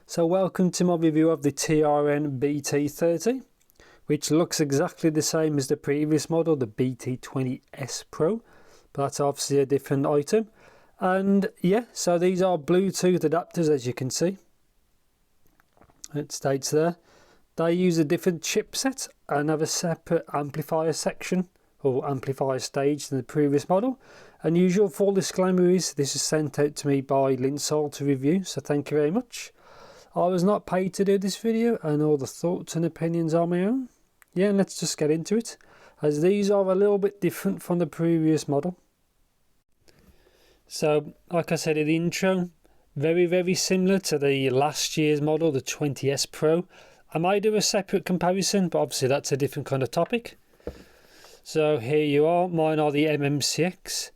So welcome to my review of the TRN BT30, which looks exactly the same as the previous model, the BT20S Pro, but that's obviously a different item. And yeah, so these are Bluetooth adapters, as you can see. It states there. They use a different chipset and have a separate amplifier section or amplifier stage than the previous model. Unusual full disclaimer is this is sent out to me by Linsol to review, so thank you very much. I was not paid to do this video and all the thoughts and opinions are my own. Yeah, and let's just get into it, as these are a little bit different from the previous model. So, like I said in the intro, very similar to the last year's model, the 20S Pro. I might do a separate comparison, but obviously that's a different kind of topic. So here you are, mine are the MMCX.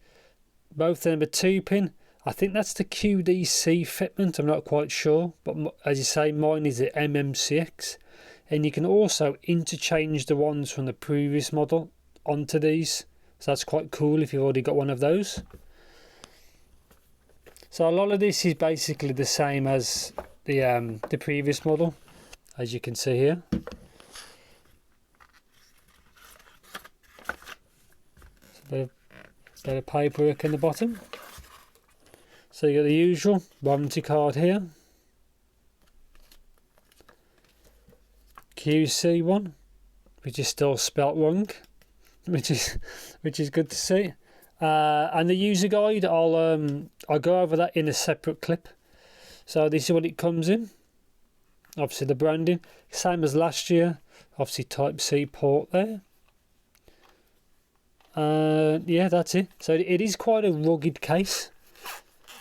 Both of them are 2-pin. I think that's the QDC fitment, I'm not quite sure, but as you say, mine is the MMCX, and you can also interchange the ones from the previous model onto these, so that's quite cool if you've already got one of those. So a lot of this is basically the same as the previous model, as you can see here. So a bit of paperwork in the bottom. So you got the usual warranty card here, QC one, which is still spelt wrong, which is good to see. And the user guide, I'll go over that in a separate clip. So this is what it comes in. Obviously the branding, same as last year. Obviously Type-C port there. Yeah, that's it. So it is quite a rugged case.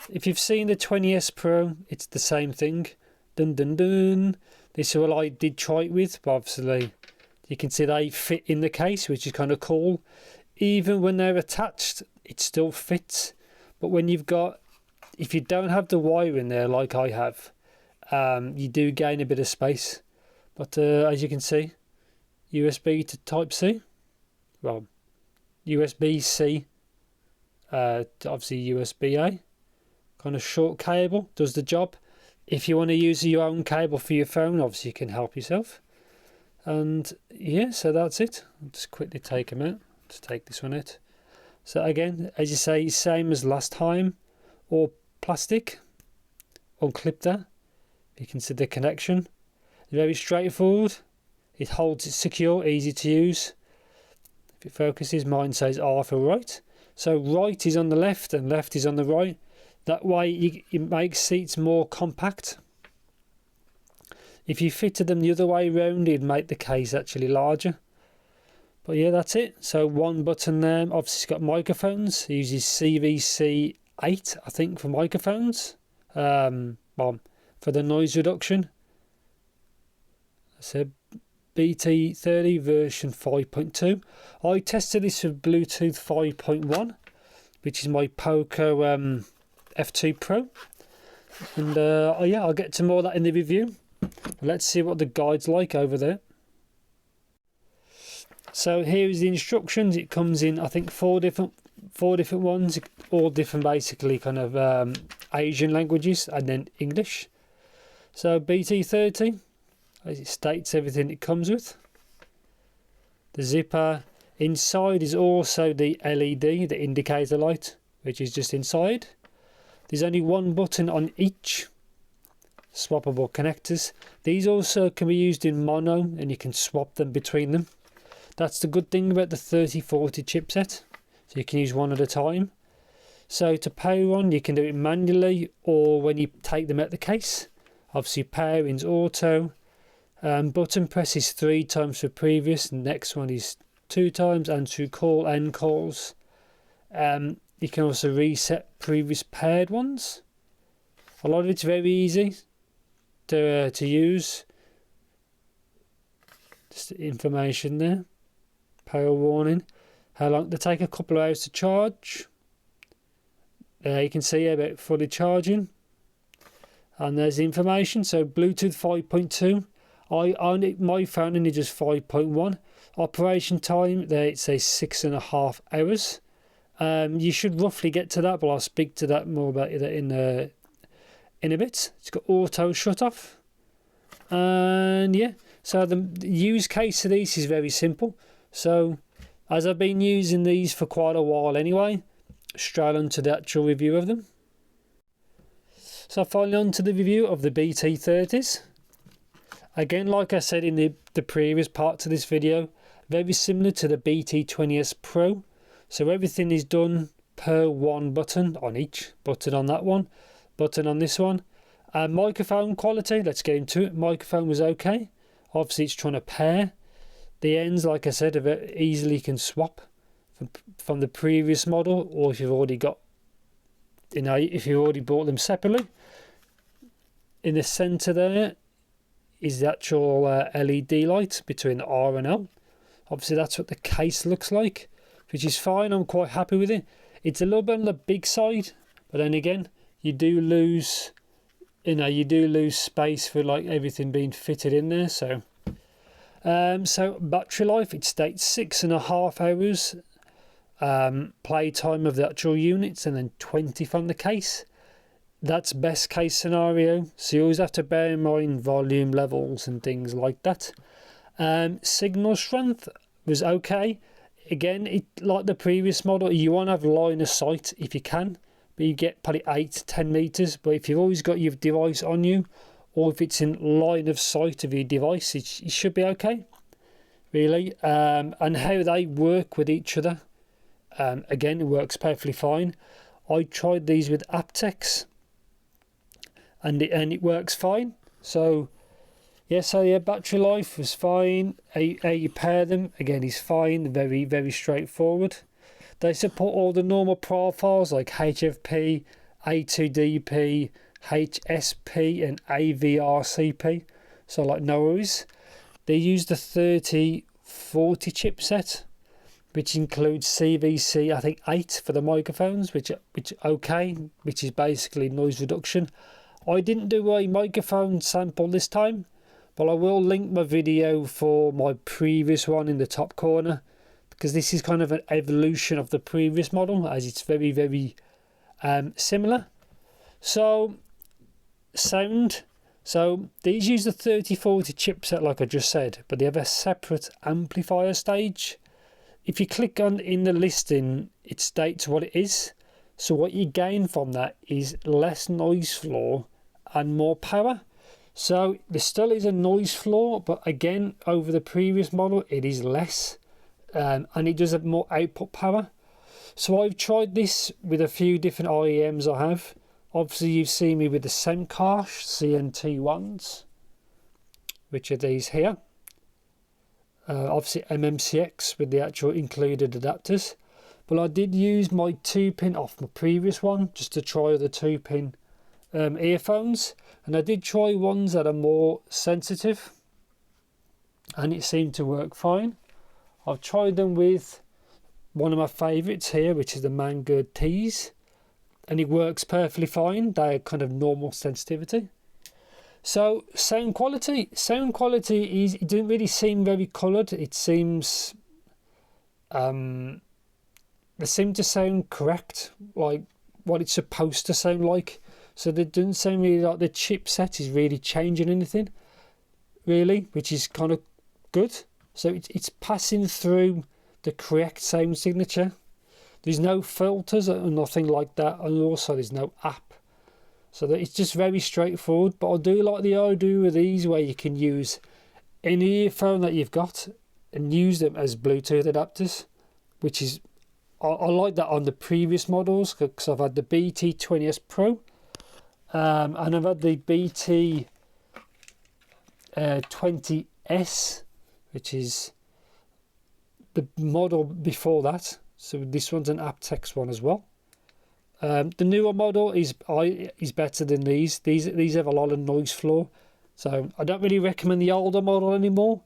If you've seen the 20S Pro, it's the same thing. Dun dun dun. This is what I did try it with, but obviously you can see they fit in the case, which is kind of cool. Even when they're attached, it still fits. But when you've got, if you don't have the wire in there like I have, you do gain a bit of space. But as you can see, USB to Type-C. Well, USB-C, obviously USB-A. Kind of short cable, does the job. If you want to use your own cable for your phone, obviously you can help yourself. And yeah, so that's it. I'll just quickly take them out. Just take this one out. So again, as you say, same as last time. Or plastic. Unclip that. You can see the connection. Very straightforward. It holds it secure, easy to use. If it focuses, mine says R for right. So right is on the left and left is on the right. That way it makes seats more compact. If you fitted them the other way around, it'd make the case actually larger. But yeah, that's it. So one button there. Obviously it's got microphones. It uses CVC 8, I think, for microphones. Well, for the noise reduction. So BT30 version 5.2. I tested this with Bluetooth 5.1, which is my Poco F2 Pro, and yeah, I'll get to more of that in the review. Let's see what the guide's like over there. So here is the instructions. It comes in, I think, four different ones, all different basically kind of Asian languages and then English. So BT30, as it states everything it comes with. The zipper inside is also the LED, the indicator light, which is just inside. There's only one button on each. Swappable connectors. These also can be used in mono and you can swap them between them. That's the good thing about the 3040 chipset. So you can use one at a time. So to power on, you can do it manually or when you take them out the case. Obviously powering's auto. Button press is 3 times for previous. Next one is 2 times, and to call end calls. You can also reset previous paired ones. A lot of it's very easy to use. Just the information there. Power warning. How long they take? A couple of hours to charge. You can see about fully charging. And there's the information. So Bluetooth 5.2. My phone only just 5.1. Operation time there it says 6.5 hours. You should roughly get to that, but I'll speak to that more about it in in a bit. It's got auto shut off, and yeah, so the use case of these is very simple. So as I've been using these for quite a while anyway, straight on to the actual review of them. So finally on to the review of the BT30s. Again, like I said in the previous parts of this video, very similar to the BT20S Pro. So everything is done per one button on each. Button on that one, button on this one. Microphone quality, let's get into it. Microphone was okay. Obviously it's trying to pair. The ends, like I said, easily can swap from the previous model, or if you've already got, if you already bought them separately. In the centre there is the actual LED light between the R and L. Obviously that's what the case looks like, which is fine. I'm quite happy with it. It's a little bit on the big side, but then again, you do lose space for like everything being fitted in there. So battery life, it states 6.5 hours play time of the actual units, and then 20 from the case. That's best case scenario, so you always have to bear in mind volume levels and things like that. Signal strength was okay. Again, like the previous model, you want to have line of sight if you can, but you get probably 8 to 10 meters. But if you've always got your device on you, or if it's in line of sight of your device, it should be okay, really. And how they work with each other, again, it works perfectly fine. I tried these with aptX, and it works fine. So yeah, battery life was fine. How you pair them, again, is fine. Very, very straightforward. They support all the normal profiles like HFP, A2DP, HSP and AVRCP, so like no worries. They use the 3040 chipset, which includes CVC, I think 8 for the microphones, which is basically noise reduction. I didn't do a microphone sample this time, but I will link my video for my previous one in the top corner, because this is kind of an evolution of the previous model, as it's very, very similar. So sound, so these use the 3040 chipset like I just said, but they have a separate amplifier stage. If you click on in the listing, it states what it is. So what you gain from that is less noise floor and more power. So there still is a noise floor, but again, over the previous model, it is less, and it does have more output power. So I've tried this with a few different IEMs I have. Obviously, you've seen me with the Semkarsh CNT ones, which are these here. Obviously MMCX with the actual included adapters. But I did use my 2-pin off my previous one just to try the 2-pin earphones, and I did try ones that are more sensitive, and it seemed to work fine. I've tried them with one of my favourites here, which is the Mangood T's, and it works perfectly fine. They're kind of normal sensitivity. So sound quality is, it didn't really seem very coloured. It seems they seem to sound correct, like what it's supposed to sound like. So they didn't sound really like the chipset is really changing anything, really, which is kind of good. So it's passing through the correct sound signature. There's no filters or nothing like that, and also there's no app. So that it's just very straightforward. But I do like the idea of these, where you can use any earphone that you've got and use them as Bluetooth adapters, which is, I like that on the previous models, because I've had the BT20S Pro, and I've had the BT20S, which is the model before that. So this one's an aptX one as well. The newer model is better than these. These have a lot of noise floor, so I don't really recommend the older model anymore.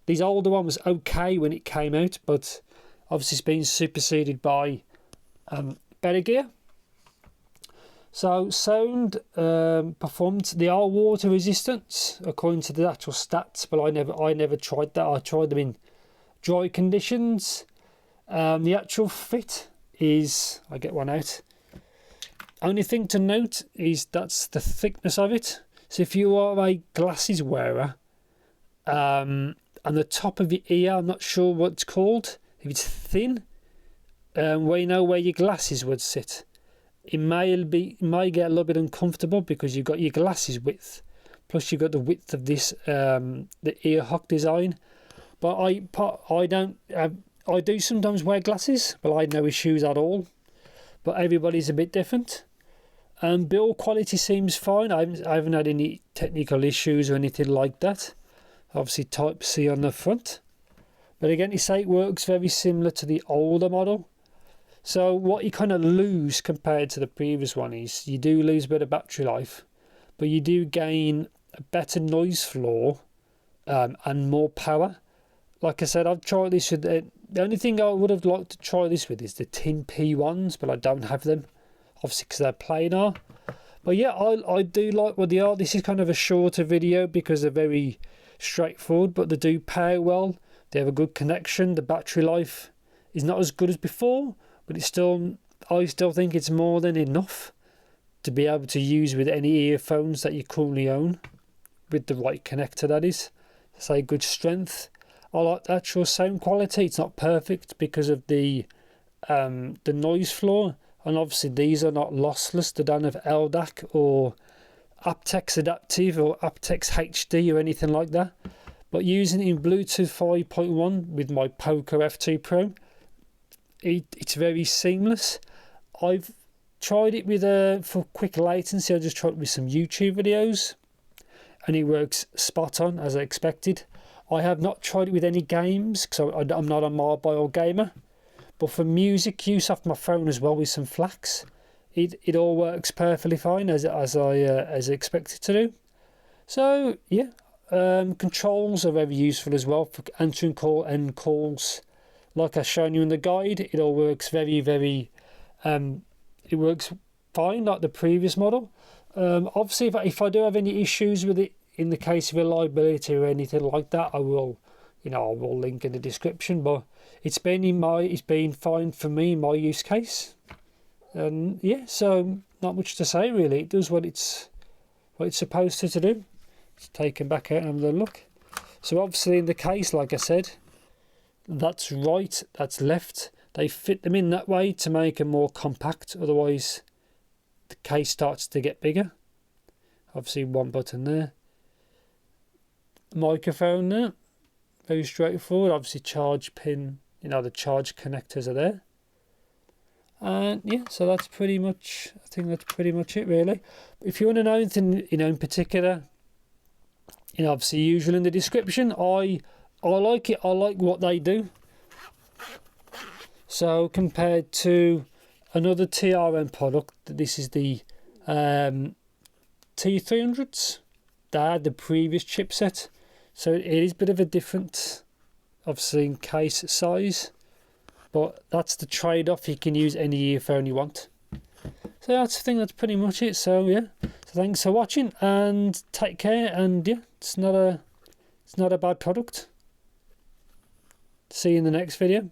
These older one was okay when it came out, but obviously it's been superseded by better gear. So sound performance, they are water resistant according to the actual stats, but I never tried that. I tried them in dry conditions. The actual fit is, I get one out. Only thing to note is that's the thickness of it. So if you are a glasses wearer, and the top of your ear, I'm not sure what it's called, if it's thin, where you know where your glasses would sit, it may get a little bit uncomfortable because you've got your glasses width, plus you've got the width of this the ear hook design. But I do sometimes wear glasses, but I had no issues at all. But everybody's a bit different. Build quality seems fine. I haven't had any technical issues or anything like that. Obviously Type C on the front. But again, you say it works very similar to the older model. So what you kind of lose compared to the previous one is you do lose a bit of battery life, but you do gain a better noise floor and more power. Like I said, I've tried this with the only thing I would have liked to try this with is the Tin P1s, but I don't have them, obviously because they're planar. But yeah, I do like what they are. This is kind of a shorter video because they're very straightforward, but they do pair well. They have a good connection. The battery life is not as good as before, but it's still, I still think it's more than enough to be able to use with any earphones that you currently own, with the right connector, that is. Say good strength. I like the actual sound quality. It's not perfect because of the noise floor, and obviously these are not lossless. They don't have LDAC or aptX Adaptive or aptX HD or anything like that. But using it in Bluetooth 5.1 with my Poco F2 Pro, it's very seamless. I've tried it with for quick latency. I just tried it with some YouTube videos, and it works spot on as I expected. I have not tried it with any games because I'm not a mobile gamer, but for music use off my phone as well with some flacs, it all works perfectly fine as I expected to do. So yeah, controls are very useful as well for answering end calls. Like I've shown you in the guide, it all works very, it works fine like the previous model. Obviously, if I do have any issues with it in the case of reliability or anything like that, I will link in the description. But it's been fine for me in my use case. And yeah, so not much to say really. It does what it's supposed to do. Let's take them back out and have a look. So obviously in the case, like I said, that's right, that's left. They fit them in that way to make them more compact, otherwise the case starts to get bigger. Obviously one button there. Microphone there, very straightforward. Obviously charge pin, the charge connectors are there. And yeah, so that's pretty much, I think that's pretty much it really. If you want to know anything, in particular, obviously usual in the description. I like it. I like what they do. So compared to another TRN product, this is the T300s. They had the previous chipset, so it is a bit of a different, obviously, in case size. But that's the trade-off. You can use any earphone you want. So I think that's pretty much it. So yeah, so thanks for watching and take care. And yeah, it's not a bad product. See you in the next video.